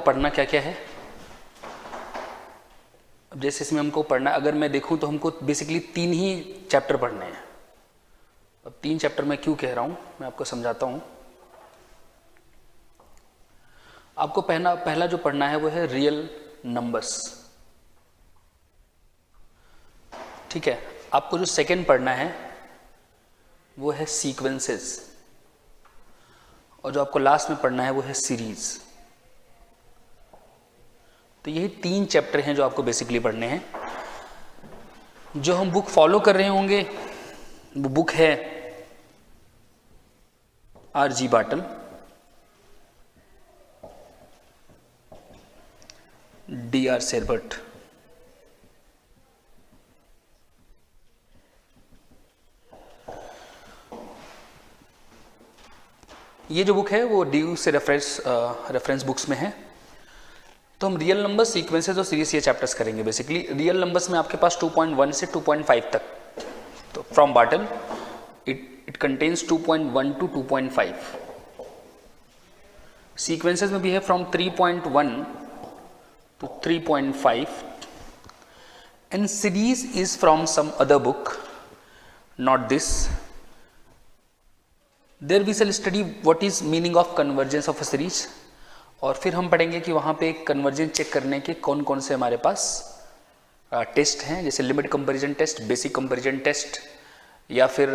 आपको पढ़ना क्या क्या है। अब जैसे इसमें हमको पढ़ना, अगर मैं देखूं तो हमको बेसिकली 3 ही चैप्टर पढ़ने हैं। अब 3 चैप्टर मैं क्यों कह रहा हूं, मैं आपको समझाता हूं। आपको पहला जो पढ़ना है वो है रियल नंबर्स, ठीक है। आपको जो सेकंड पढ़ना है वो है सीक्वेंसेस, और जो आपको लास्ट में पढ़ना है वो है सीरीज। तो यही 3 चैप्टर हैं जो आपको बेसिकली पढ़ने हैं। जो हम बुक फॉलो कर रहे होंगे वो बुक है R.G. Bottle, D.R. सेरबट। ये जो बुक है वो DU से रेफरेंस बुक्स में है। तो हम रियल नंबर, सीक्वेंसेस और सीरीज ये चैप्टर्स करेंगे। बेसिकली रियल नंबर्स में आपके पास 2.1 से 2.5 तक, तो from Bartle it contains 2.1 to 2.5। Sequences में भी है from 3.1 to 3.5, and series is from some other book, not this. There we shall study what is meaning of convergence of a series, और फिर हम पढ़ेंगे कि वहाँ पे कन्वर्जेंस चेक करने के कौन कौन से हमारे पास टेस्ट हैं, जैसे limit comparison test, basic comparison test, या फिर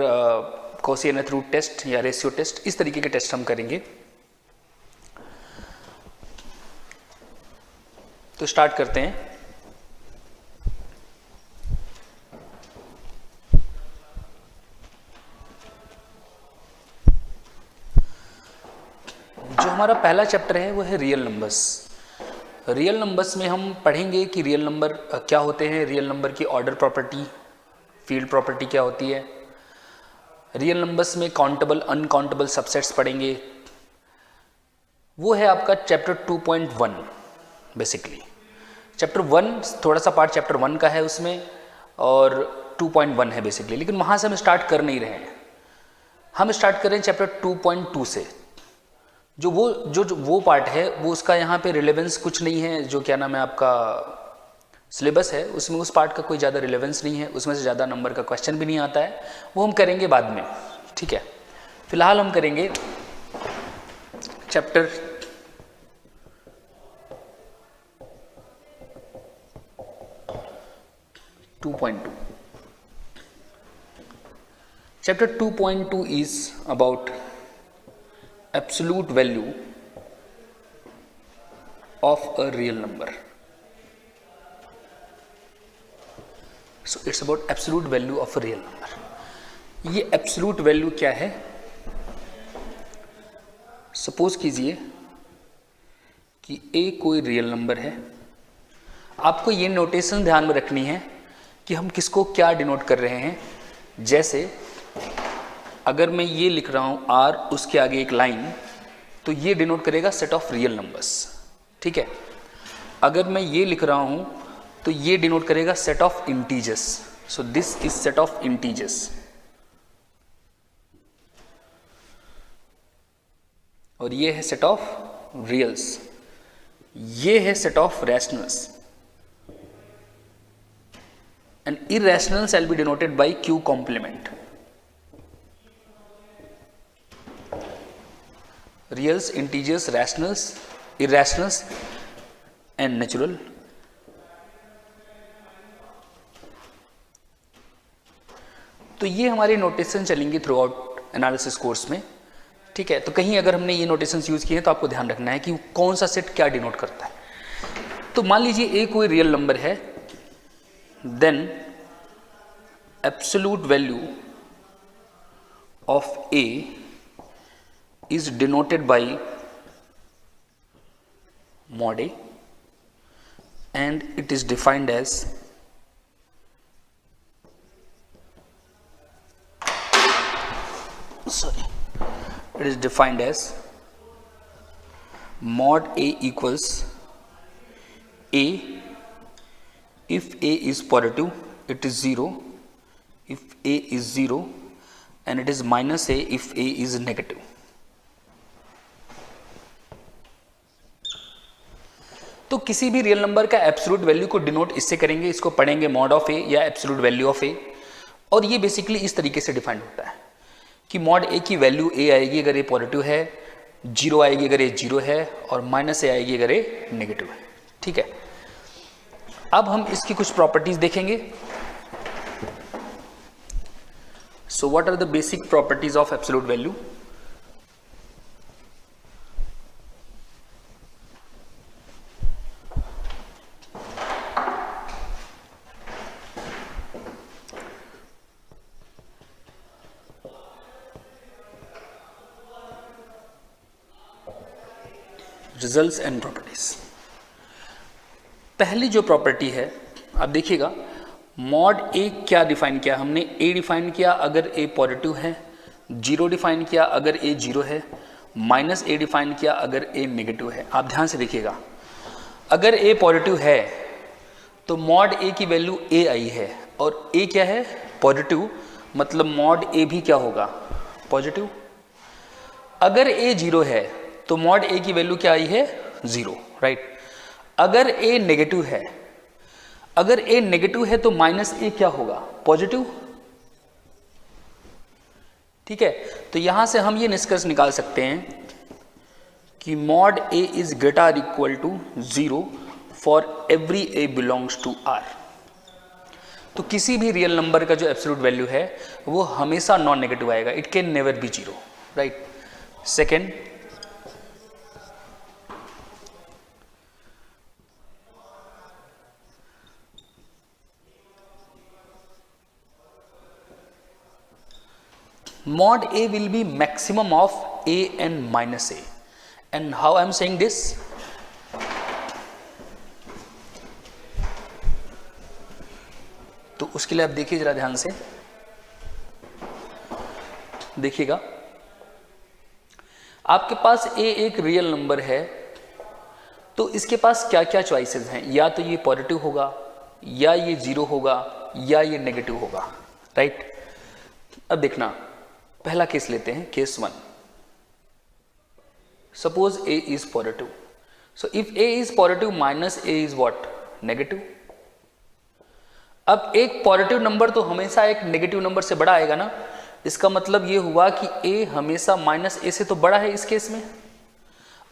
कॉची एनथ रूट टेस्ट या रेशियो टेस्ट। इस तरीके के टेस्ट हम करेंगे। तो स्टार्ट करते हैं। जो हमारा पहला चैप्टर है वो है रियल नंबर्स। रियल नंबर्स में हम पढ़ेंगे कि रियल नंबर क्या होते हैं, रियल नंबर की ऑर्डर प्रॉपर्टी, फील्ड प्रॉपर्टी क्या होती है। रियल नंबर्स में काउंटेबल अनकाउंटेबल सबसेट्स पढ़ेंगे। वो है आपका चैप्टर 2.1। बेसिकली चैप्टर 1 थोड़ा सा पार्ट चैप्टर 1 का है उसमें, और 2.1 है बेसिकली। लेकिन वहाँ से हम स्टार्ट कर नहीं रहे हैं, हम स्टार्ट कर रहे हैं चैप्टर 2.2 से। जो वो पार्ट है वो उसका यहाँ पे रिलेवेंस कुछ नहीं है। जो क्या नाम है आपका सिलेबस है उसमें उस पार्ट का कोई ज़्यादा रिलेवेंस नहीं है, उसमें से ज़्यादा नंबर का क्वेश्चन भी नहीं आता है, वो हम करेंगे बाद में, ठीक है। फिलहाल हम करेंगे chapter 2.2। Chapter 2.2 is about absolute value of a real number. So it's about absolute value of a real number. ये absolute value क्या है? सपोज कीजिए कि a कोई रियल नंबर है। आपको ये नोटेशन ध्यान में रखनी है कि हम किसको क्या डिनोट कर रहे हैं। जैसे अगर मैं ये लिख रहा हूँ R, उसके आगे एक लाइन, तो ये डिनोट करेगा सेट ऑफ रियल नंबर्स, ठीक है। अगर मैं ये लिख रहा हूँ तो ये डिनोट करेगा set of integers. So this is set of integers. और ये है सेट ऑफ रियल्स, ये है set of rationals, and irrational shall be denoted by Q complement. Reals, integers, rationals, irrationals and natural. तो ये हमारी नोटेशन चलेंगी थ्रू आउट एनालिसिस कोर्स में, ठीक है। तो कहीं अगर हमने ये नोटेशन यूज किए हैं तो आपको ध्यान रखना है कि कौन सा सेट क्या डिनोट करता है। तो मान लीजिए a कोई रियल नंबर है, then absolute value of a is denoted by mod A, and it is defined as mod A equals A if A is positive it is 0, if A is 0, and it is minus A if A is negative. तो किसी भी real number का absolute value को denote इससे करेंगे, इसको पढ़ेंगे mod of ए या एब्सोल्यूट वैल्यू ऑफ ए। और ये बेसिकली इस तरीके से डिफाइंड होता है कि मॉड ए की वैल्यू ए आएगी अगर ए पॉजिटिव है, 0 आएगी अगर ए 0 है, और माइनस ए आएगी अगर ए नेगेटिव है। ठीक है, अब हम इसकी कुछ प्रॉपर्टीज देखेंगे। So what are the basic properties of absolute value? Results and properties. पहली जो प्रॉपर्टी है, आप देखिएगा, मॉड ए क्या डिफाइन किया हमने? ए डिफाइन किया अगर ए पॉजिटिव है, 0 डिफाइन किया अगर ए 0 है, माइनस ए डिफाइन किया अगर ए नेगेटिव है। आप ध्यान से देखिएगा, अगर ए पॉजिटिव है तो मॉड ए की वैल्यू ए आई है, और ए क्या है? पॉजिटिव, मतलब मॉड ए भी क्या होगा? पॉजिटिव। अगर ए 0 है तो मॉड ए की वैल्यू क्या आई है? 0, राइट। अगर ए नेगेटिव है, अगर ए नेगेटिव है तो माइनस ए क्या होगा? पॉजिटिव। ठीक है, तो यहां से हम ये निष्कर्ष निकाल सकते हैं कि mod a is greater equal to 0 for every a belongs to R. तो किसी भी रियल नंबर का जो एब्सोल्यूट वैल्यू है वो हमेशा नॉन नेगेटिव आएगा, it can never be 0, right. Second, mod a will be maximum of a and minus a. And how I am saying this? तो उसके लिए आप देखिए जरा ध्यान से, देखिएगा, आपके पास a एक रियल नंबर है, तो इसके पास क्या क्या चॉइसेस हैं? या तो ये पॉजिटिव होगा, या ये 0 होगा, या ये नेगेटिव होगा, राइट। अब देखना, पहला केस लेते हैं, case 1। Suppose a is positive, so if a is positive minus a is what? Negative. अब एक पॉजिटिव नंबर तो हमेशा एक नेगेटिव नंबर से बड़ा आएगा ना, इसका मतलब ये हुआ कि a हमेशा माइनस a से तो बड़ा है। इस केस में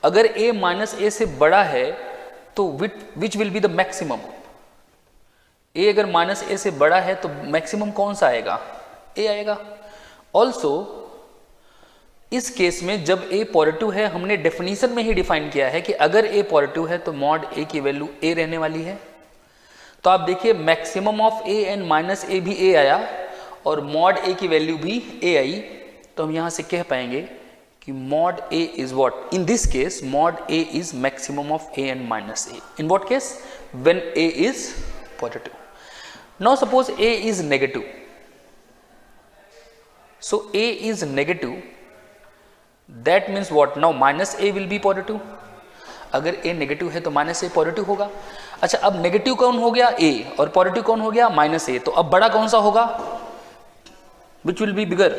अगर a माइनस a से बड़ा है तो which will be the maximum? a अगर माइनस a से बड़ा है तो मैक्सिमम कौन सा आएगा? a आएगा। ऑल्सो इस केस में जब a पॉजिटिव है, हमने डेफिनेशन में ही डिफाइन किया है कि अगर a पॉजिटिव है तो मॉड a की वैल्यू a रहने वाली है। तो आप देखिए, maximum of a and minus a भी a आया और मॉड a की वैल्यू भी a आई। तो हम यहां से कह पाएंगे कि mod a is what? In this case mod a is maximum of a and minus a। In what case? When a is positive. Now suppose a is negative, so a is negative, that means what? now minus a will be positive। अगर a negative है तो minus a positive होगा। अच्छा, अब negative कौन हो गया? a, और पॉजिटिव कौन हो गया? Minus a। तो अब बड़ा कौन सा होगा? which will be bigger?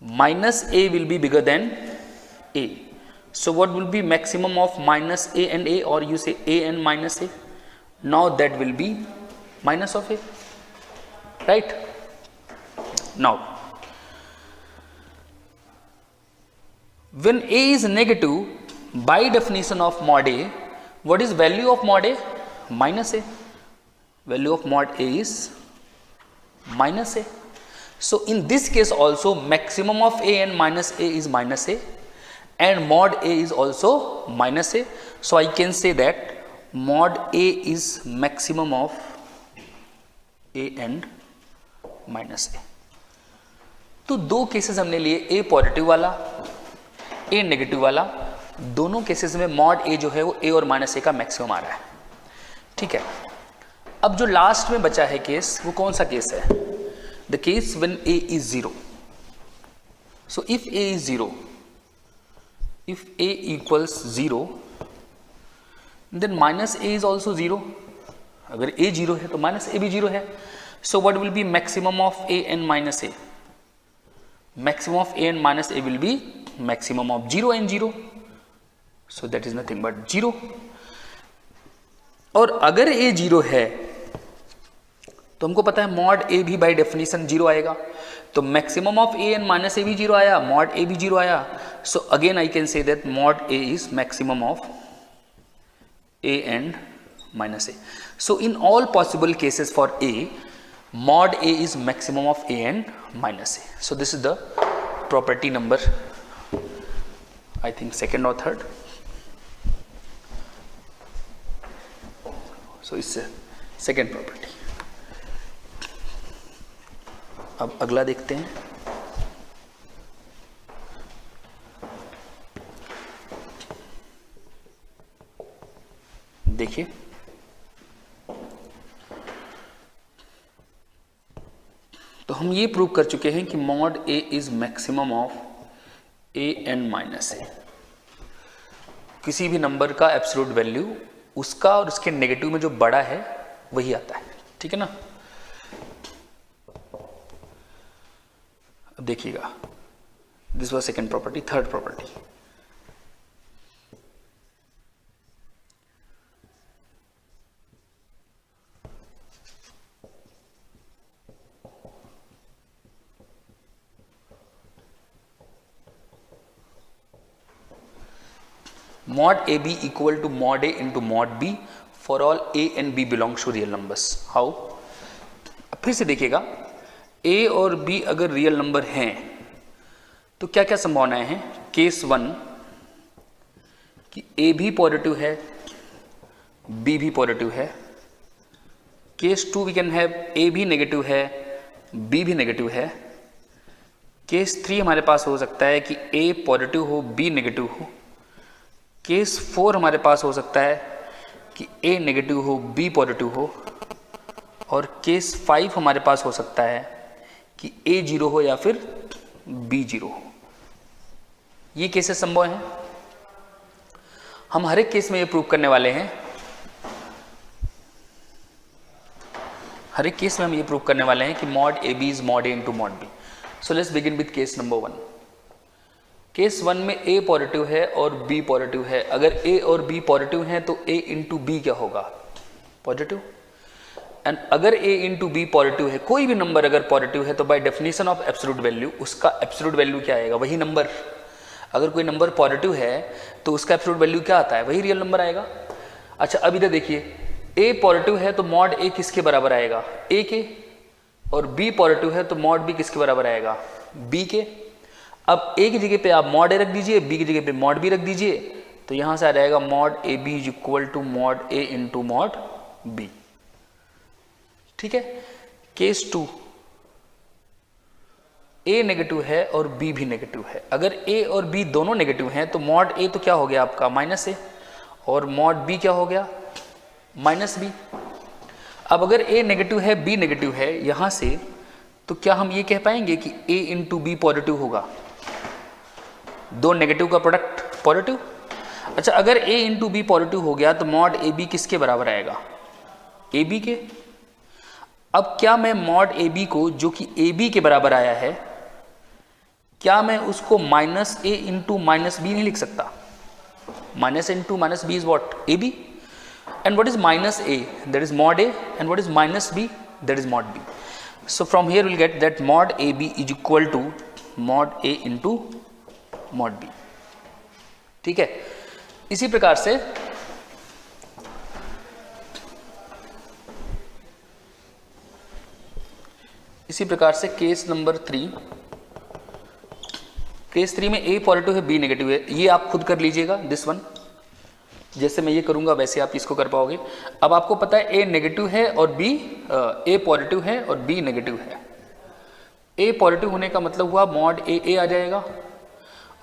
minus a will be bigger than a। so what will be maximum of minus a and a, or you say a and minus a? now that will be minus of a, right? now when a is negative, by definition of mod a, what is value of mod a? Minus a. Value of mod a is minus a. So in this case also maximum of a and minus a is minus a, and mod a is also minus a. So I can say that mod a is maximum of a and minus a. तो दो cases हमने लिए, a positive वाला, a negative वाला। दोनों cases में mod a जो है वो a और माइनस a का मैक्सिमम आ रहा है। ठीक है, अब जो लास्ट में बचा है केस, वो कौन सा केस है? The case when a is 0। So if a is 0, if a equals 0, then minus a is also 0। अगर a 0 है तो माइनस a भी 0 है। सो what will be maximum of a and minus a? Maximum of a and minus a will be maximum of 0 and 0. So that is nothing but 0. और अगर ए 0 है तो हमको पता है मॉड ए भी बाय डेफिनेशन 0 आएगा, तो maximum of A and minus a भी 0 आया, मॉड ए भी 0 आया. So again I can say that mod a is maximum of a and minus a. So in all possible cases for a, mod a is maximum of a and minus a. So this is the property number, I think second or third. So it's a second property. अब अगला देखते हैं. देखिए, तो हम ये prove कर चुके हैं कि mod a is maximum of A and minus a. किसी भी नंबर का एब्सोल्यूट वैल्यू उसका और उसके नेगेटिव में जो बड़ा है वही आता है. ठीक है ना. अब देखिएगा, this was second property. Third property, mod ab equal to mod a into mod b for all a and b belongs to real numbers. How? फिर से देखिएगा, a और b अगर रियल नंबर हैं तो क्या क्या संभावनाएं हैं. केस 1 कि a भी पॉजिटिव है, b भी पॉजिटिव है. Case 2 we can have a भी नेगेटिव है, b भी नेगेटिव है. केस 3 हमारे पास हो सकता है कि a पॉजिटिव हो, b नेगेटिव हो. केस 4 हमारे पास हो सकता है कि a नेगेटिव हो, b पॉजिटिव हो. और केस 5 हमारे पास हो सकता है कि a 0 हो या फिर b 0 हो. ये केसेस संभव हैं. हम हर एक केस में ये प्रूव करने वाले हैं. हर एक केस में हम ये प्रूव करने वाले हैं कि mod a b is mod a into mod b. So let's begin with case number 1. Case 1 में a पॉजिटिव है और b पॉजिटिव है. अगर a और b पॉजिटिव हैं तो a इंटू बी क्या होगा? पॉजिटिव. एंड अगर a इंटू बी पॉजिटिव है, कोई भी नंबर अगर पॉजिटिव है तो by definition of absolute value उसका एब्सोल्यूट वैल्यू क्या आएगा? वही नंबर. अगर कोई नंबर पॉजिटिव है तो उसका एब्सोल्यूट वैल्यू क्या आता है? वही रियल नंबर आएगा. अच्छा, अब इधर देखिए, a पॉजिटिव है तो मॉड a किसके बराबर आएगा? a के. और b पॉजिटिव है तो मॉड b किसके बराबर आएगा? b के. अब a की जगह पे आप मॉड a रख दीजिए, b की जगह पे मॉड b रख दीजिए, तो यहां से आ जाएगा mod a b is equal to mod a into mod b. ठीक है. केस 2, a नेगेटिव है और b भी नेगेटिव है. अगर a और b दोनों नेगेटिव हैं तो मॉड a तो क्या हो गया आपका? Minus a. और मॉड b क्या हो गया? Minus b. अब अगर a नेगेटिव है, b नेगेटिव है, यहां से तो क्या हम ये कह पाएंगे कि a इंटू बी पॉजिटिव होगा? दो नेगेटिव का प्रोडक्ट पॉजिटिव. अच्छा, अगर a इंटू बी पॉजिटिव हो गया तो मॉड ए बी किसके बराबर आएगा? ए बी के. अब क्या मैं मॉड ए बी को, जो कि ए बी के बराबर आया है, क्या मैं उसको minus a into minus b नहीं लिख सकता? Minus into minus b is what? A b. And what is minus a? That is mod a. And what is minus b? That is mod b. So from here we'll get that mod AB is equal to mod A into mod B. ठीक है. इसी प्रकार से case number 3. Case 3 में A positive है, B negative है. ये आप खुद कर लीजिएगा, दिस वन. जैसे मैं ये करूंगा वैसे आप इसको कर पाओगे. अब आपको पता है A नेगेटिव है और A पॉजिटिव है और B नेगेटिव है. A पॉजिटिव होने का मतलब हुआ मॉड A आ जाएगा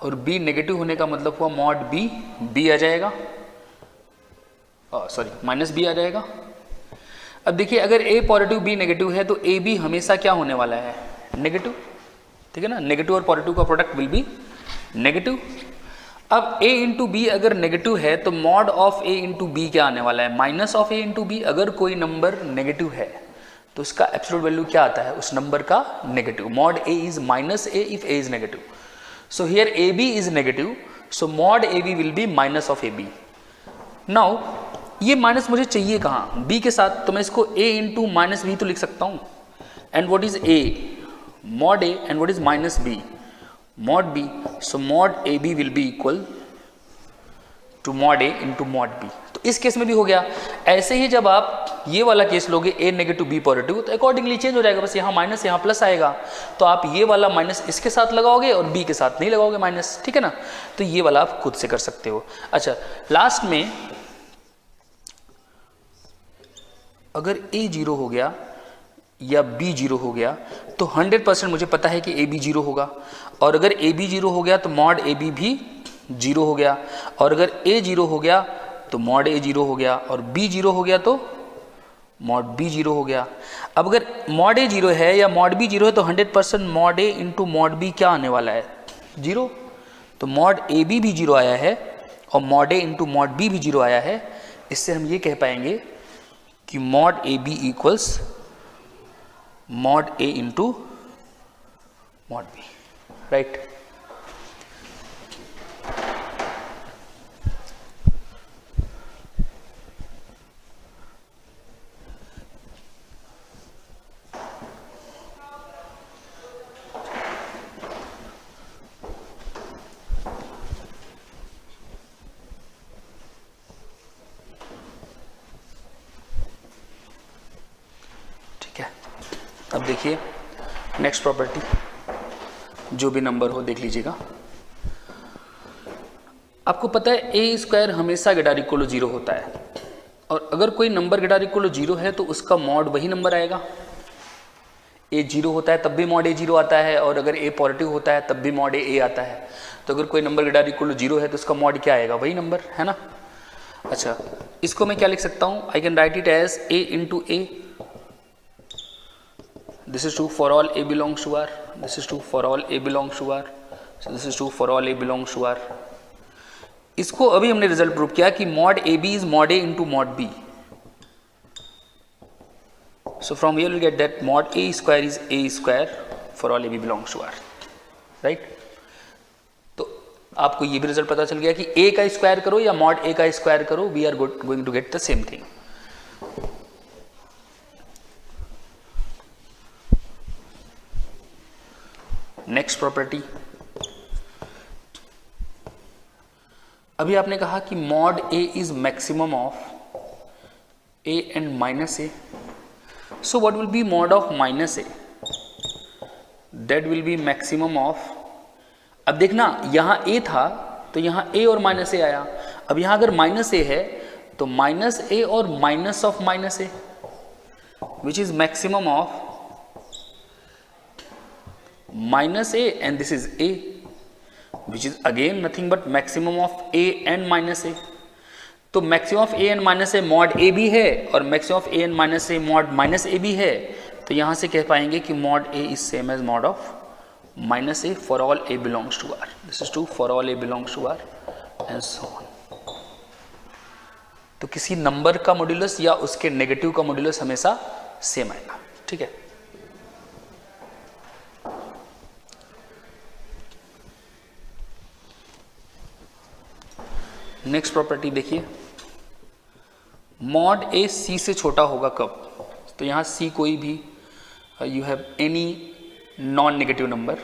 और B नेगेटिव होने का मतलब हुआ मॉड B आ जाएगा. सॉरी, माइनस B आ जाएगा. अब देखिए, अगर A पॉजिटिव B नेगेटिव है तो A B हमेशा क्या होने वाला है? नेगेटिव. ठीक है ना. नेगेटिव और पॉजिटिव का प्रोडक्ट विल बी नेगेटिव. अब a इंटू बी अगर नेगेटिव है तो mod of a into b क्या आने वाला है? Minus of a into b. अगर कोई नंबर नेगेटिव है तो उसका एब्सोल्यूट वैल्यू क्या आता है? उस नंबर का negative. Mod a is minus a if a is negative. So here a b is negative, so mod a b will be minus of a b. Now ये minus मुझे चाहिए कहाँ, B के साथ, तो मैं इसको a इंटू माइनस बी तो लिख सकता हूँ. And what is a, mod a, and what is minus b, mod b. So mod a b will be equal to mod a into mod b. तो इस केस में भी हो गया. ऐसे ही जब आप ये वाला केस लोगे a नेगेटिव b पॉजिटिव, तो अकॉर्डिंगली चेंज हो जाएगा, बस यहाँ माइनस यहाँ प्लस आएगा. तो आप ये वाला माइनस इसके साथ लगाओगे और b के साथ नहीं लगाओगे माइनस, ठीक है ना. तो ये वाला आप खुद से कर सकते हो. अच्छा, लास्ट में अगर a 0 हो गया या b 0 हो गया तो 100% मुझे पता है कि a b 0 होगा. और अगर a b 0 हो गया तो मॉड a b भी 0 हो गया. और अगर a 0 हो गया तो मॉड a 0 हो गया. और b 0 हो गया तो मॉड b 0 हो गया. अब अगर मॉड a 0 है या मॉड b 0 है तो 100% mod a into mod b क्या आने वाला है, 0. तो मॉड a b भी 0 आया है और mod a into mod b भी 0 आया है. इससे हम ये कह पाएंगे कि mod a b equals mod a into mod b, right. अब देखिए नेक्स्ट प्रॉपर्टी, जो भी नंबर हो देख लीजिएगा. आपको पता है ए स्क्वायर हमेशा ग्रेटर इक्वल टू 0 होता है. और अगर कोई नंबर ग्रेटर इक्वल टू 0 है तो उसका मॉड वही नंबर आएगा. ए 0 होता है तब भी मॉड ए 0 आता है, और अगर ए पॉजिटिव होता है तब भी मॉड ए आता है. तो अगर कोई नंबर ग्रेटर इक्वल टू 0 है तो उसका मॉड क्या आएगा, वही नंबर, है ना. अच्छा, इसको मैं क्या लिख सकता हूँ, I can write it as a into a. This is true for all a belongs to R. This is true for all a belongs to R. So this is true for all a belongs to R. इसको अभी हमने result prove किया कि mod a b is mod a into mod b. So from here will get that mod a square is a square for all a b belongs to R, right. तो आपको ये भी result पता चल गया कि ए का स्क्वायर करो या मॉड ए का स्क्वायर करो, we are going to get the same thing. Next property, अभी आपने कहा कि mod a is maximum of a and minus a. So what will be mod of minus a, that will be maximum of. अब देखना यहां ए था तो यहां ए और माइनस ए आया. अब यहां अगर माइनस ए है तो माइनस ए और minus of minus A, which is maximum of minus a, and this is a, which is again nothing but maximum of a and minus a. तो maximum of a and minus a mod a भी है और maximum of a and minus a mod minus a भी है. तो यहाँ से कह पाएंगे कि mod a is same as mod of minus a for all a belongs to R. This is true for all a belongs to R and so on. तो किसी नंबर का मॉड्यूलस या उसके नेगेटिव का मॉड्यूलस हमेशा same आएगा, ठीक है. नेक्स्ट प्रॉपर्टी देखिए, मॉड ए सी से छोटा होगा कब. तो यहाँ सी कोई भी, you have any non negative number,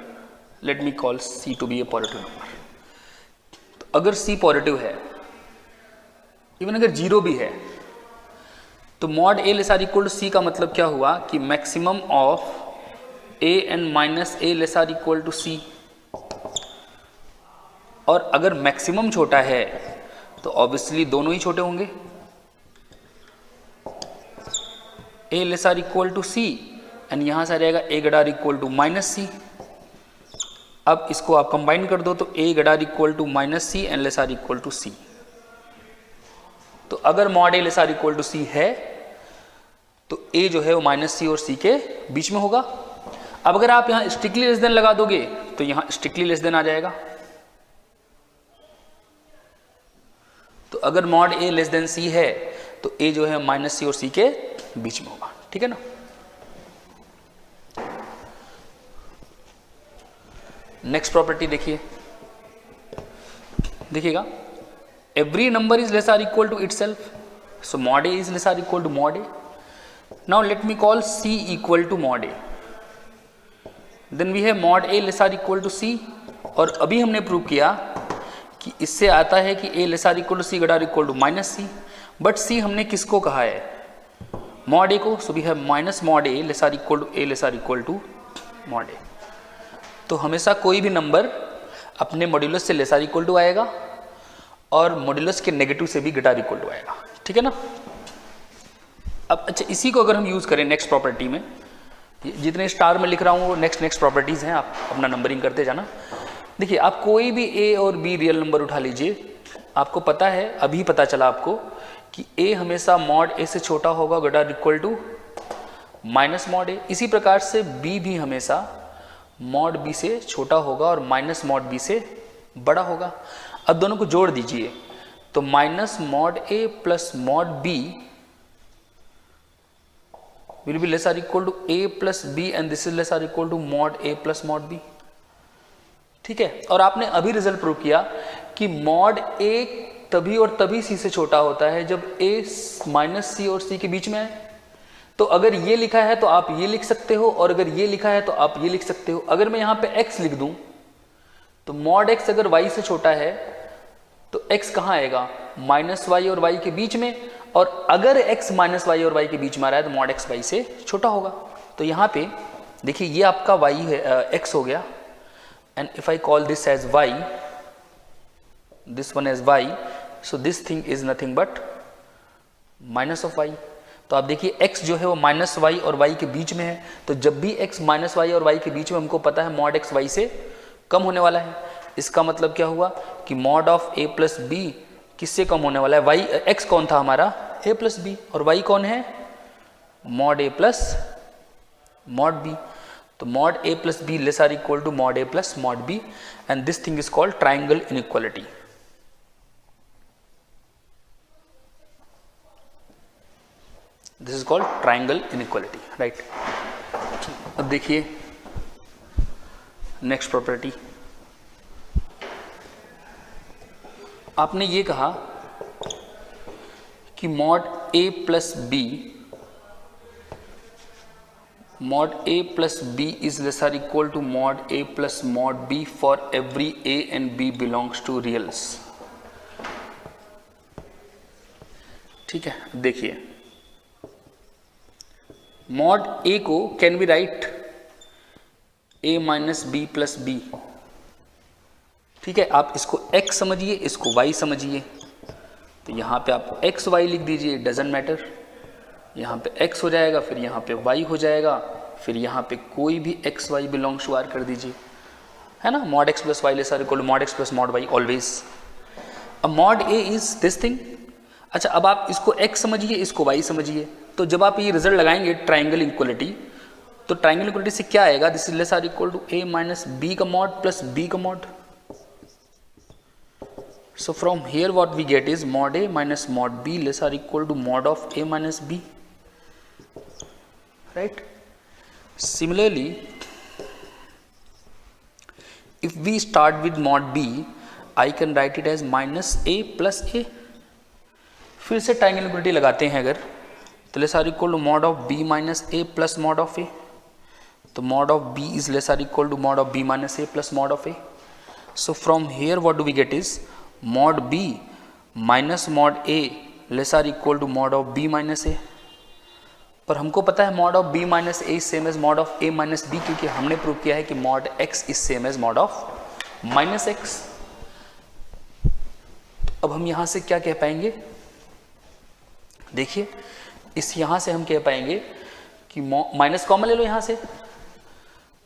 let me call C to be a positive number. तो अगर सी पॉजिटिव है, इवन अगर 0 भी है, तो mod a less or equal to c का मतलब क्या हुआ कि maximum of a and minus a less or equal to c. और अगर मैक्सिमम छोटा है तो ऑब्वियसली दोनों ही छोटे होंगे. A less or equal to c and यहां से आ जाएगा a greater equal to minus c. अब इसको आप कंबाइन कर दो तो a greater equal to minus c and less or equal to c. तो अगर mod a less or equal to c है तो ए जो है वो माइनस सी और सी के बीच में होगा. अब अगर आप यहां स्ट्रिक्टली लेस देन लगा दोगे तो यहां स्ट्रिक्टली लेस देन आ जाएगा. तो अगर मॉड ए लेस देन सी है तो ए जो है माइनस सी और सी के बीच में होगा, ठीक है ना. नेक्स्ट प्रॉपर्टी देखिए, देखिएगा, every number is less or equal to itself. So mod A is less or equal to mod A. Now let me call C equal to mod A. Then we have mod A less or equal to C. और अभी हमने prove किया कि इससे आता है कि A less or equal to C greater or equal to minus C. But C हमने किसको कहा है? mod A को. So we have minus mod A less or equal to A less or equal to mod A. तो हमेशा कोई भी number अपने मॉड्यूलस से लेस और इक्वल टू आएगा और मॉड्यूलस के नेगेटिव से भी ग्रेटर इक्वल टू आएगा. ठीक है ना. अब अच्छा, इसी को अगर हम यूज़ करें नेक्स्ट प्रॉपर्टी में, जितने स्टार में लिख रहा हूँ वो नेक्स्ट प्रॉपर्टीज़ हैं, आप अपना नंबरिंग करते जाना. देखिए, आप कोई भी ए और बी रियल नंबर उठा लीजिए, आपको पता है, अभी पता चला आपको कि ए हमेशा मॉड ए से छोटा होगा greater equal to minus mod a. इसी प्रकार से बी भी हमेशा मॉड बी से छोटा होगा और माइनस मॉड बी से बड़ा होगा. अब दोनों को जोड़ दीजिए तो minus mod A plus mod b will be less or equal to a plus b and this is less or equal to mod A plus mod b. ठीक है. और आपने अभी रिजल्ट प्रूव किया कि मॉड ए तभी और तभी सी से छोटा होता है जब ए माइनस सी और सी के बीच में है. तो अगर ये लिखा है तो आप ये लिख सकते हो, और अगर ये लिखा है तो आप ये लिख सकते हो. अगर मैं यहाँ पे x लिख दूं तो मॉड x अगर y से छोटा है तो x कहाँ आएगा? माइनस वाई और y के बीच में. और अगर x माइनस वाई और y के बीच में आ रहा है तो मॉड x y से छोटा होगा. तो यहाँ पे देखिए, ये आपका y है, x हो गया. And if I call this as y, this one as y, so this thing is nothing but minus of y. तो आप देखिए, x जो है वो माइनस वाई और y के बीच में है. तो जब भी x माइनस वाई और y के बीच में, हमको पता है मॉड x y से कम होने वाला है. इसका मतलब क्या हुआ कि mod of a plus b किससे कम होने वाला है? y, x कौन था हमारा? a plus B. और y कौन है? Mod a plus mod b. तो mod a plus B less or equal to mod a plus mod b, and this thing is called triangle inequality. This is called triangle inequality, right. अब देखिए next property. आपने ये कहा कि mod A plus B, mod A plus B is less or equal to mod A plus mod B for every A and b belongs to reals. ठीक है. देखिए, mod a को can be write a minus b plus b. ठीक है. आप इसको x समझिए, इसको y समझिए. तो यहाँ पे आप एक्स वाई लिख दीजिए, डजेंट मैटर. यहाँ पे x हो जाएगा, फिर यहाँ पे y हो जाएगा, फिर यहाँ पे कोई भी x y belongs to R कर दीजिए, है ना. Mod x plus y less or equal to mod x plus mod y always. अब mod a is this thing. अच्छा, अब आप इसको x समझिए, इसको y समझिए. तो जब आप ये रिजल्ट लगाएंगे ट्राइंगल इक्वलिटी, तो ट्राइंगल इक्वलिटी से क्या आएगा? This is less or equal to a minus B का मॉड प्लस b का mod. So from here what we get is mod a minus mod b less or equal to mod of a minus b, right? Similarly, if we start with mod b, I can write it as minus a plus a. फिर से triangle equality लगाते हैं अगर, तो less or equal to mod of b minus a plus mod of a. तो mod of b is less or equal to mod of b minus a plus mod of a. So from here what do we get is mod b minus mod a less or equal to mod of b minus a. पर हमको पता है mod of b minus a is same as mod of a minus b, क्योंकि हमने prove किया है कि mod x is same as mod of minus x. अब हम यहाँ से क्या कह पाएंगे? देखिए, इस यहाँ से हम कह पाएंगे कि माइनस कॉमन ले लो यहाँ से,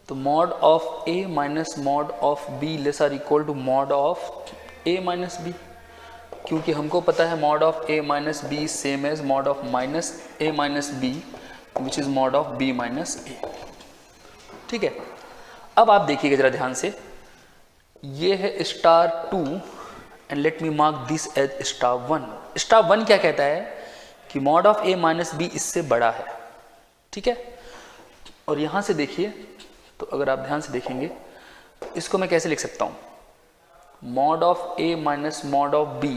तो mod of a minus mod of b less or equal to mod of a minus b, क्योंकि हमको पता है mod of a minus b same as mod of minus a minus b which is mod of b minus a. ठीक है. अब आप देखिएगा जरा ध्यान से, ये है star 2 and let me mark this as star 1. Star 1 क्या कहता है कि mod of a minus b इससे बड़ा है. ठीक है. और यहाँ से देखिए, तो अगर आप ध्यान से देखेंगे इसको मैं कैसे लिख सकता हूँ? mod of a minus mod of b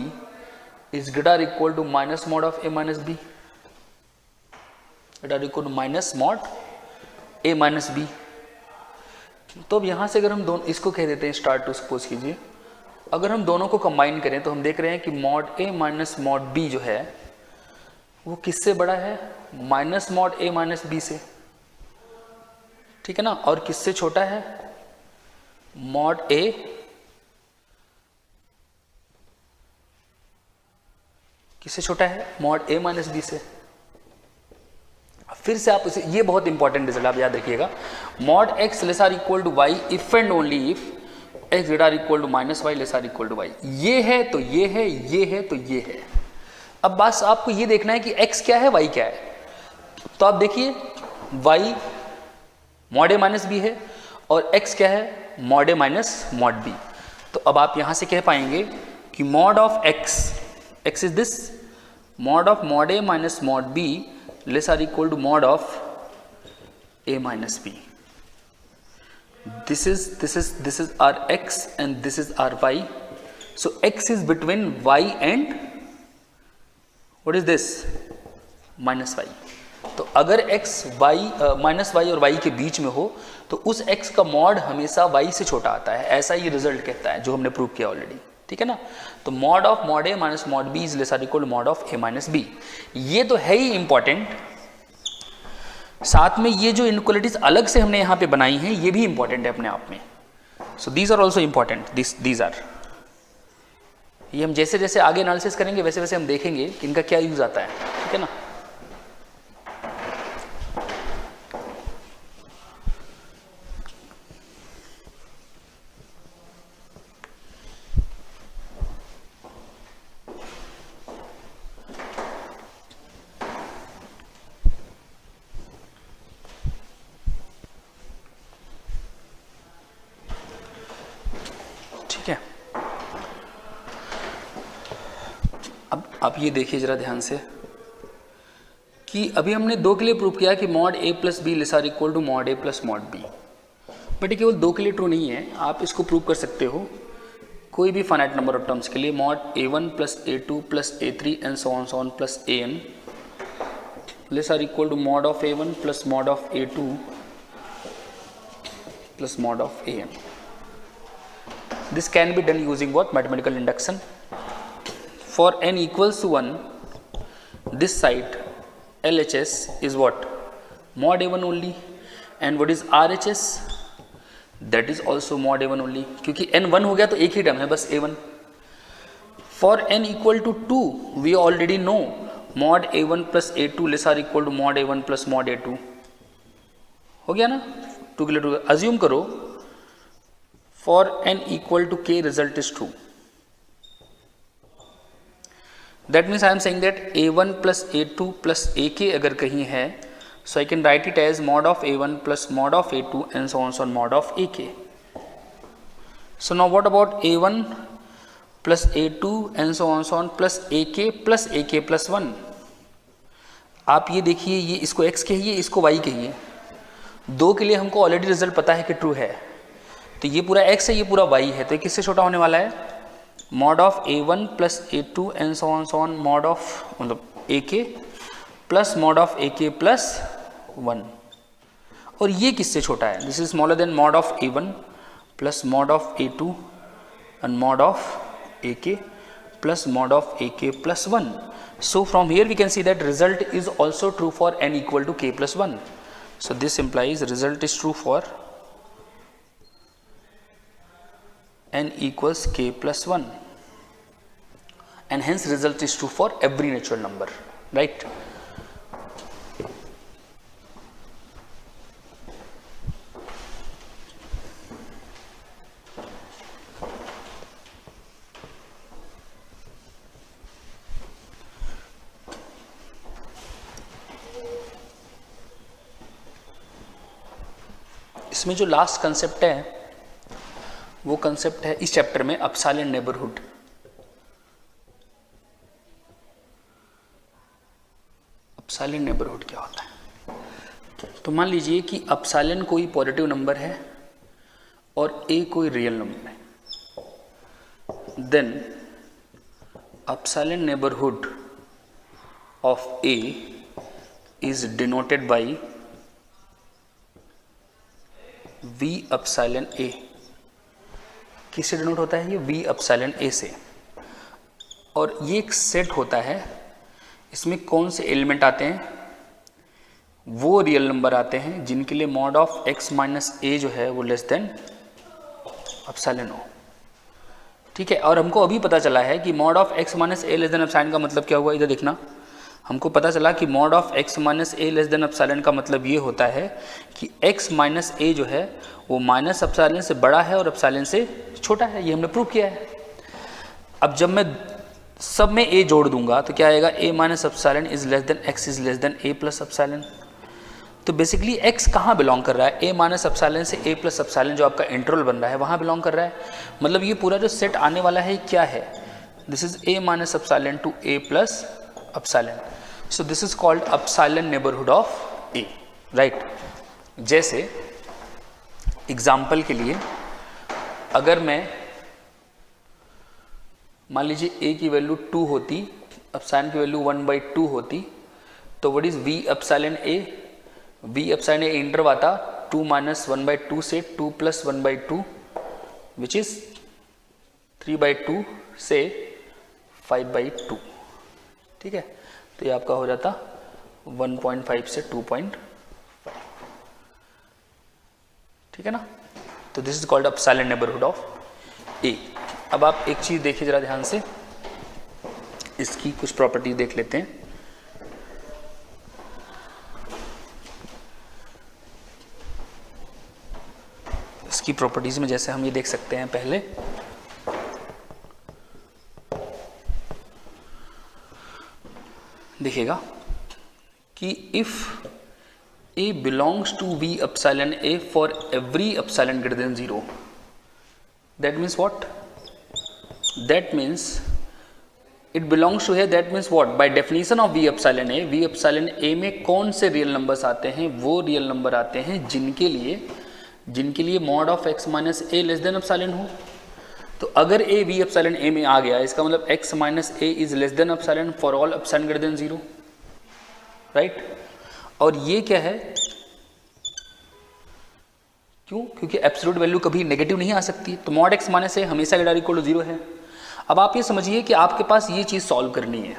is greater or equal to minus mod of a minus b, greater or equal to minus mod a minus b। तो अब यहाँ से अगर हम दोनों इसको कह देते हैं स्टार्ट टू, सपोज कीजिए अगर हम दोनों को कंबाइन करें तो हम देख रहे हैं कि mod A minus mod B जो है वो किससे बड़ा है, minus mod A minus B से, ठीक है ना, और किससे छोटा है, मॉड ए किससे छोटा है, मॉड ए माइनस बी से। फिर से आप उसे, ये बहुत इंपॉर्टेंट रिजल्ट आप याद रखिएगा, mod X less or equal to Y if and only if X greater or equal to minus Y less or equal to Y. ये है तो ये है, ये है तो ये है। अब बस आपको ये देखना है कि x क्या है, y क्या है। तो आप देखिए y mod A minus B है और x क्या है, mod A minus mod B. तो अब आप यहां से कह पाएंगे कि mod of x is this, mod of mod A minus mod B less or equal to mod of a minus B. this is our x and this is our y. So x is between y and what is this, minus y। तो अगर x y minus y और y के बीच में हो तो उस x का mod हमेशा y से छोटा आता है, ऐसा ये रिजल्ट कहता है जो हमने प्रूव किया ऑलरेडी, ठीक है ना। तो mod of mod A minus mod B is less or equal to mod of A minus B. ये तो है ही इंपॉर्टेंट, साथ में ये जो इनइक्वालिटीज अलग से हमने यहाँ पे बनाई हैं ये भी इंपॉर्टेंट है अपने आप में। So these are also important, these are, ये हम जैसे जैसे आगे एनालिसिस करेंगे वैसे वैसे हम देखेंगे कि इनका क्या यूज आता है, ठीक है ना। अब ये देखिए जरा ध्यान से कि अभी हमने दो के लिए प्रूव किया कि mod A plus B less or equal to mod A plus mod B, but ये केवल दो के लिए ट्रू नहीं है, आप इसको प्रूव कर सकते हो कोई भी फाइनाइट नंबर ऑफ टर्म्स के लिए, mod A one plus A two plus ए3 and so on plus A N less or equal to mod of A one plus mod of A two plus mod of A N. This can be done using what, mathematical induction. For n equals to 1, this side LHS is what, mod a1 only, and what is RHS, that is also mod a1 only, क्योंकि n 1 हो गया तो एक ही term है बस a1। For n equal to 2, we already know mod a1 plus a2 less or equal to mod a1 plus mod a2, हो गया ना, 2 के लिए 2। अज्यूम करो for n equal to k result is true, that means I am saying that a1 plus a2 plus ak अगर कहीं है, so I can write it as mod of a1 plus mod of a2 and so on mod of ak. So now what about a1 plus a2 and so on plus ak plus 1। आप ये देखिए, ये इसको x कहिए, इसको y कहिए, दो के लिए हमको ऑलरेडी रिजल्ट पता है कि ट्रू है, तो ये पूरा x है, ये पूरा y है, तो ये किससे छोटा होने वाला है, mod of a1 plus a2 and so on mod of मतलब ak plus mod of ak plus 1। और ये किससे छोटा है, this is smaller than mod of a1 plus mod of a2 and mod of ak plus mod of ak plus 1। So from here we can see that result is also true for n equal to k plus 1। So this implies result is true for n equals k plus 1, and hence result is true for every natural number, right? इसमें जो last concept है वो concept है इस chapter में अपसाइलेंट neighbourhood. अपसाइलेंट neighbourhood क्या होता है, तो मान लीजिए कि अपसाइलेंट कोई पॉजिटिव नंबर है और a कोई रियल नंबर है, then epsilon neighborhood of A is denoted by V epsilon A। किससे डिनोट होता है ये? V epsilon A से। और ये एक सेट होता है, इसमें कौन से एलिमेंट आते हैं? वो रियल नंबर आते हैं जिनके लिए मॉड ऑफ x माइनस ए जो है वो लेस देन एप्सिलॉन हो। ठीक है, और हमको अभी पता चला है कि mod of x minus a less than epsilon का मतलब क्या हुआ? इधर देखना, हमको पता चला कि mod of x minus a less than epsilon का मतलब ये होता है कि x माइनस ए जो है वो माइनस एप्सिलॉन से बड़ा है और एप्सिलॉन से छोटा है। ये हमने प्रूव किया है। अब जब मैं सब में a जोड़ दूंगा तो क्या आएगा? a minus epsilon is less than x is less than a plus epsilon. तो बेसिकली x कहाँ बिलोंग कर रहा है? a माइनस एप्सिलॉन से a प्लस एप्सिलॉन जो आपका इंटरवल बन रहा है वहाँ बिलोंग कर रहा है। मतलब ये पूरा जो सेट आने वाला है क्या है? This is a minus epsilon to a plus epsilon. So this is called epsilon neighbourhood of a, right. जैसे एग्जाम्पल के लिए अगर मैं मान लीजिए a की वैल्यू 2 होती, एप्सिलॉन की वैल्यू 1/2 होती, तो what is v epsilon a? v epsilon a इंटरव आता 2 माइनस 1/2 से 2 प्लस 1/2 विच इज 3/2 से 5/2। ठीक है, तो ये आपका हो जाता 1.5 से 2.5। ठीक है ना? तो this is called epsilon neighbourhood of a। अब आप एक चीज देखिए जरा ध्यान से, इसकी कुछ प्रॉपर्टी देख लेते हैं। इसकी प्रॉपर्टीज में जैसे हम ये देख सकते हैं, पहले देखिएगा कि if a belongs to v epsilon a for every epsilon greater than 0, that means what? That means it belongs to here, that means what? By definition of v epsilon a में कौन से रियल नंबर्स आते हैं? वो real number आते हैं जिनके लिए mod of x minus a less than epsilon हो। तो अगर a v एप्सिलॉन a में आ गया, इसका मतलब x minus A is less than epsilon for all epsilon greater than 0, right. और ये क्या है? क्यों? क्योंकि एब्सोल्यूट वैल्यू कभी नेगेटिव नहीं आ सकती, तो मॉड x माइनस ए हमेशा ग्रेटर इक्वल टू 0 है। अब आप ये समझिए कि आपके पास ये चीज सॉल्व करनी है।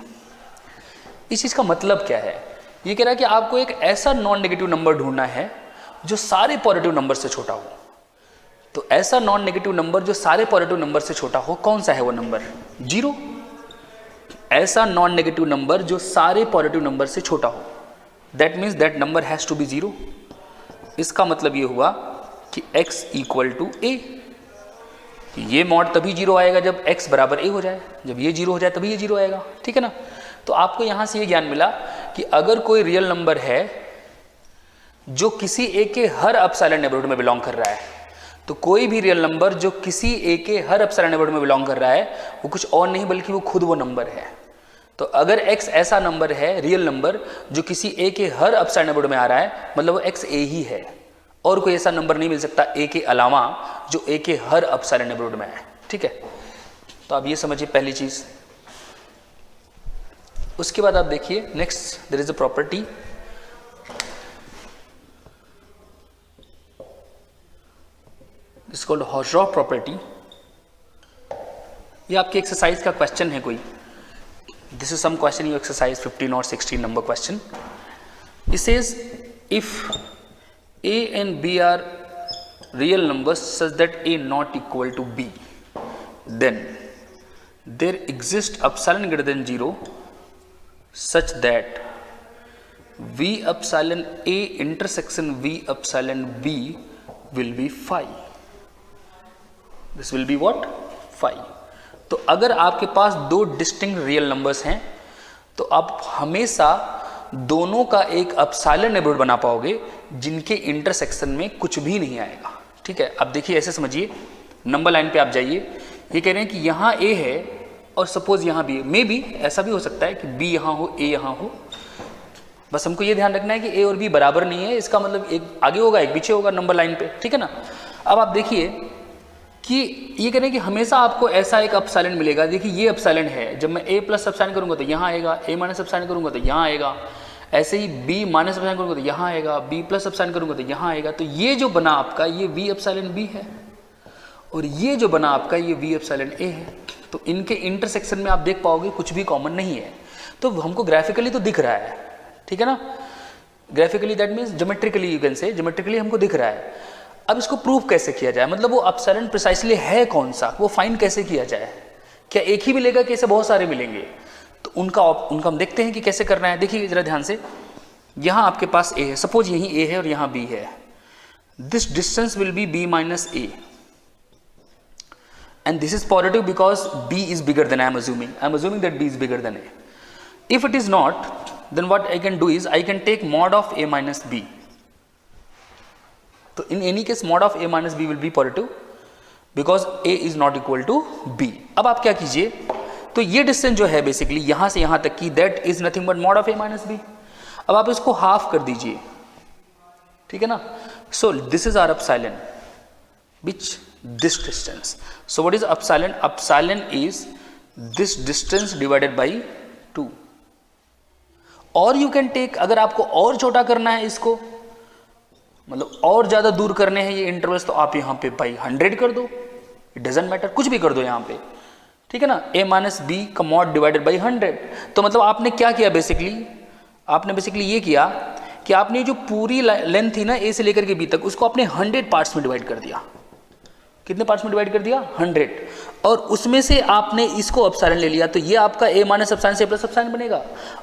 इस चीज का मतलब क्या है? ये कह रहा है कि आपको एक ऐसा नॉन नेगेटिव नंबर ढूंढना है जो सारे पॉजिटिव नंबर से छोटा हो। तो ऐसा नॉन नेगेटिव नंबर जो सारे पॉजिटिव नंबर से छोटा हो, कौन सा है वो नंबर? 0। ऐसा नॉन नेगेटिव नंबर जो सारे पॉजिटिव नंबर से छोटा हो, that means that number has to be 0। इसका मतलब ये हुआ कि x इक्वल टू a। ये मॉड तभी 0 आएगा जब x बराबर a हो जाए, जब ये 0 हो जाए तभी ये 0 आएगा। ठीक है ना? तो आपको यहां से ये ज्ञान मिला कि अगर कोई रियल नंबर है जो किसी a के हर एप्सिलॉन नेबरहुड में बिलोंग कर रहा है, तो कोई भी रियल नंबर जो किसी a के हर एप्सिलॉन नेबरहुड में बिलोंग कर रहा है वो कुछ और नहीं बल्कि वो खुद वो नंबर है। तो अगर x ऐसा नंबर है, रियल नंबर, जो किसी a के हर एप्सिलॉन नेबरहुड में आ रहा है, मतलब वो x a ही है, और कोई ऐसा नंबर नहीं मिल सकता a के अलावा जो a के हर एप्सिलॉन नेबरहुड में है। ठीक है, तो आप ये समझिए पहली चीज। उसके बाद आप देखिए next, there is a property, it's called हॉर्शॉफ प्रॉपर्टी। ये आपकी एक्सरसाइज का क्वेश्चन है कोई, this is some question you exercise 15 और 16 नंबर question. It says if a and b are real numbers such that a not equal to b, then there exists epsilon greater than 0 such that v epsilon a intersection v epsilon b will be phi. This will be what? phi. तो अगर आपके पास दो distinct real numbers हैं तो आप हमेशा दोनों का एक एप्सिलॉन नेबरहुड बना पाओगे जिनके इंटरसेक्शन में कुछ भी नहीं आएगा। ठीक है, अब देखिए ऐसे समझिए, नंबर लाइन पे आप जाइए, ये कह रहे हैं कि यहाँ a है और सपोज यहाँ b है, मे बी ऐसा भी हो सकता है कि b यहाँ हो, a यहाँ हो। बस हमको ये ध्यान रखना है कि a और b बराबर नहीं है, इसका मतलब एक आगे होगा एक पीछे होगा नंबर लाइन पे। ठीक है ना? अब आप देखिए कि ये कह रहे हैं कि हमेशा आपको ऐसा एक अपसाइलन मिलेगा। देखिए ये अपसाइलन है, जब मैं a प्लस अपसाइलन करूँगा तो यहाँ आएगा, a माइनस अपसाइलन करूँगा तो यहाँ आएगा, ऐसे ही b माइनस अपसाइलन करूँगा तो यहाँ आएगा, b प्लस अपसाइलन करूँगा तो यहाँ आएगा। तो ये जो बना आपका ये v अपसाइलन b है और ये जो बना आपका ये v अपसाइलन a है। तो इनके इंटरसेक्शन में आप देख पाओगे कुछ भी कॉमन नहीं है। तो हमको ग्राफिकली तो दिख रहा है, ठीक है ना, graphically that means geometrically, you can say geometrically हमको दिख रहा है। अब इसको प्रूफ कैसे किया जाए, मतलब वो अपसाइलन प्रिसाइसली है कौन सा, वो फाइंड कैसे किया जाए, क्या एक ही मिलेगा कि ऐसे बहुत सारे मिलेंगे। तो उनका हम देखते हैं कि कैसे करना है। देखिए जरा ध्यान से, यहाँ आपके पास a है, सपोज यहीं a है और यहाँ b है, this distance will be b minus a and this is positive because b is bigger than, I am assuming that b is bigger than a. If it is not, then what I can do is I can take mod of a minus b. So in any case mod of a minus b will be positive because a is not equal to b. अब आप क्या कीजिए, तो ये distance जो है basically यहाँ से यहाँ तक की, that is nothing but mod of a minus b. अब आप इसको हाफ कर दीजिए, ठीक है ना। So this is our epsilon, which this distance. So what is epsilon? Epsilon is this distance divided by 2. और you can take, अगर आपको और छोटा करना है इसको, मतलब और ज़्यादा दूर करने हैं ये इंटरवल्स, तो आप यहाँ पे बाई 100 कर दो, इट डजेंट मैटर, कुछ भी कर दो यहाँ पे, ठीक है ना। a माइनस बी का मॉड डिवाइडेड बाई 100। तो मतलब आपने क्या किया बेसिकली, आपने बेसिकली ये किया कि आपने जो पूरी लेंथ थी ना a से लेकर के b तक, उसको आपने 100 पार्ट्स में डिवाइड कर दिया। कितने पार्ट्स में डिवाइड कर दिया? 100। और उसमें से आपने इसको अपसाइलन ले लिया, तो ये आपका a माइनस अपसाइलन से प्लस अपसाइलन बनेगा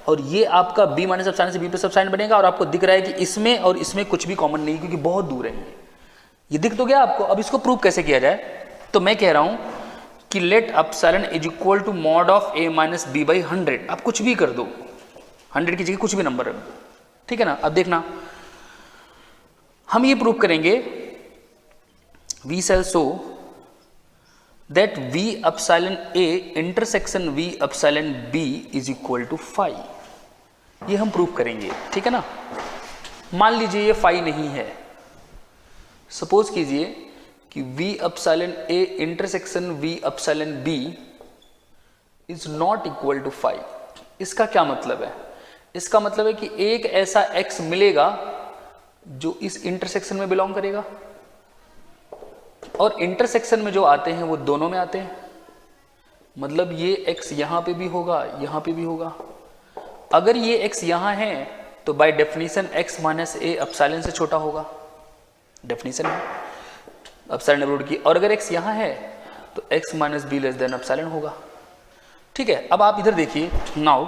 और ये आपका b माइनस अपसाइलन से b प्लस अपसाइलन बनेगा। और आपको दिख रहा है कि इसमें और इसमें कुछ भी कॉमन नहीं, क्योंकि बहुत दूर है ये दिख तो गया आपको। अब इसको प्रूव कैसे किया जाए, तो मैं कह रहा हूं कि let epsilon is equal to mod of a minus b by 100। आप कुछ भी कर दो, 100 की जगह कुछ भी नंबर रख दो, ठीक है ना। अब देखना हम ये प्रूव करेंगे, we shall show that v epsilon a intersection v epsilon b is equal to phi। ये हम प्रूव करेंगे, ठीक है ना। मान लीजिए ये phi नहीं है, सपोज कीजिए कि v epsilon a intersection v epsilon b is not equal to phi। इसका क्या मतलब है? इसका मतलब है कि एक ऐसा x मिलेगा जो इस इंटरसेक्शन में बिलोंग करेगा, और इंटरसेक्शन में जो आते हैं वो दोनों में आते हैं, मतलब ये x यहाँ पे भी होगा, यहाँ पे भी होगा। अगर ये x यहाँ है तो by definition x minus a epsilon से छोटा होगा, डेफिनेशन है अपसाइलन एब्रोड की। और अगर x यहाँ है तो x minus B less than epsilon होगा, ठीक है। अब आप इधर देखिए, now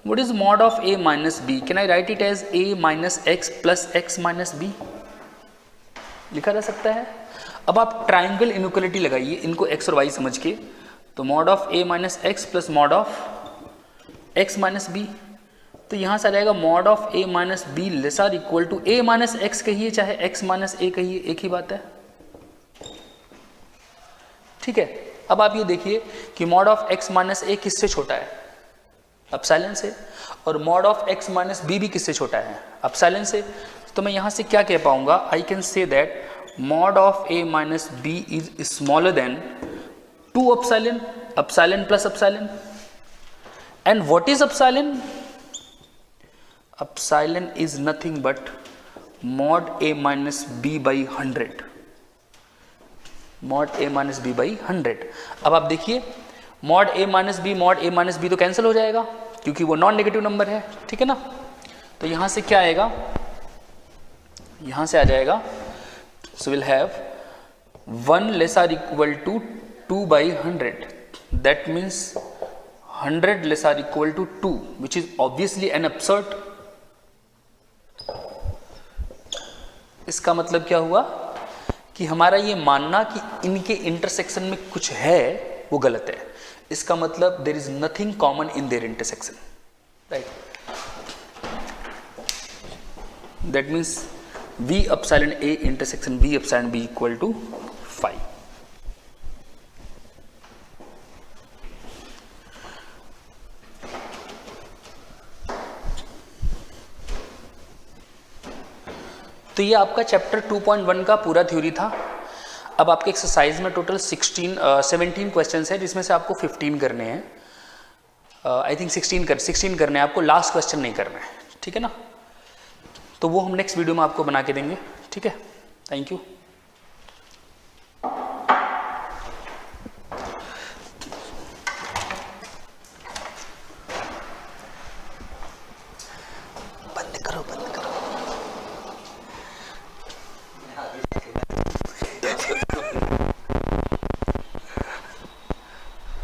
what is mod of a minus b? Can I write it as a minus x plus x minus b, लिखा जा सकता है। अब आप ट्राइंगल इनइक्वालिटी लगाइए इनको x और y समझ के, तो mod of a minus X plus mod of x minus b, तो यहाँ से आ जाएगा mod of a minus B less or equal to a minus X कहिए चाहे x माइनस a कहिए, एक ही बात है, ठीक है। अब आप ये देखिए कि mod of x minus a किससे छोटा है? अपसाइलन से। और mod of x minus b भी किससे छोटा है? अपसाइलन से। तो मैं यहाँ से क्या कह पाऊंगा, आई can say that mod of a minus b is smaller than 2 epsilon, epsilon plus epsilon. And what is epsilon? Epsilon is nothing but mod a minus b by 100, mod a minus b by 100। अब आप देखिए mod a minus b तो cancel हो जाएगा क्योंकि वो non negative number है, ठीक है ना। तो यहां से क्या आएगा, यहां से आ जाएगा, so we'll have 1 less or equal to 2 by 100, that means 100 less or equal to 2, which is obviously an absurd। इसका मतलब क्या हुआ कि हमारा ये मानना कि इनके इंटरसेक्शन में कुछ है वो गलत है। इसका मतलब there is nothing common in their intersection, right? That means v epsilon a intersection v epsilon b equal to phi। तो ये आपका चैप्टर 2.1 का पूरा थ्योरी था। अब आपके एक्सरसाइज में टोटल 17 क्वेश्चंस है, जिसमें से आपको 15 करने हैं, आई थिंक 16 करने हैं आपको, लास्ट क्वेश्चन नहीं करना है, ठीक है ना। तो वो हम नेक्स्ट वीडियो में आपको बना के देंगे, ठीक है। Thank you.